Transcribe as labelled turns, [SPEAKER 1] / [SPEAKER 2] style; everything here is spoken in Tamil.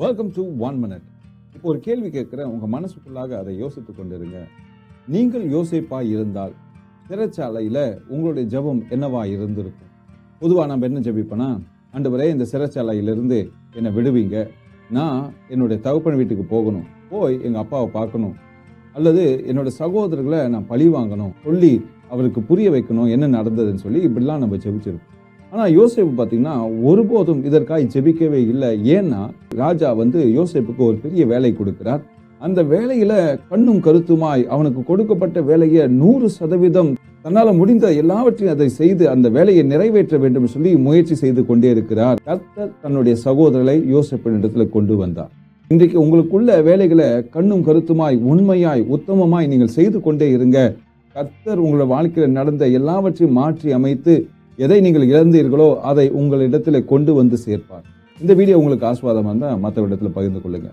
[SPEAKER 1] Welcome to 1 minute. இப்போ ஒரு கேள்வி கேட்குறேன், உங்கள் மனசுக்குள்ளாக அதை யோசித்து கொண்டிருங்க. நீங்கள் யோசிப்பா இருந்தால் சிறைச்சாலையில் உங்களுடைய ஜெபம் என்னவா இருந்திருக்கும்? பொதுவாக நம்ம என்ன ஜெபிப்போனா, ஆண்டவரே இந்த சிறைச்சாலையிலிருந்து என்னை விடுவீங்க, நான் என்னுடைய தகப்பன் வீட்டுக்கு போகணும், போய் எங்கள் அப்பாவை பார்க்கணும், அல்லது என்னோட சகோதரர்களை நான் பழி வாங்கணும், சொல்லி அவருக்கு புரிய வைக்கணும் என்ன நடந்ததுன்னு சொல்லி இப்படிலாம் நம்ம ஜெபிச்சிருக்கோம். ஆனால் யோசேப்பு பார்த்தீங்கன்னா ஒருபோதும் இதற்காக ஜெபிக்கவே இல்லை. ஏன்னா ராஜா யோசேப்புக்கு ஒரு பெரிய வேலை கொடுக்கிறார். அந்த வேலையில கண்ணும் கருத்துமாய் அவனுக்கு கொடுக்கப்பட்ட வேலையை 100% தன்னால் முடிந்த எல்லாவற்றையும் அதை செய்து அந்த வேலையை நிறைவேற்ற வேண்டும் சொல்லி முயற்சி செய்து கொண்டே இருக்கிறார். கர்த்தர் தன்னுடைய சகோதரரை யோசேப்பினிடத்துல கொண்டு வந்தார். இன்றைக்கு உங்களுக்குள்ள வேலைகளை கண்ணும் கருத்துமாய் உண்மையாய் உத்தமமாய் நீங்கள் செய்து கொண்டே இருங்க. கர்த்தர் உங்களோட வாழ்க்கையில் நடந்த எல்லாவற்றையும் மாற்றி அமைத்து எதை நீங்கள் இழந்தீர்களோ அதை உங்களிடத்தில் கொண்டு வந்து சேர்ப்பார். இந்த வீடியோ உங்களுக்கு ஆசீர்வாதமாக இருந்தால் மற்றவரிடத்தில் பகிர்ந்து கொள்ளுங்க.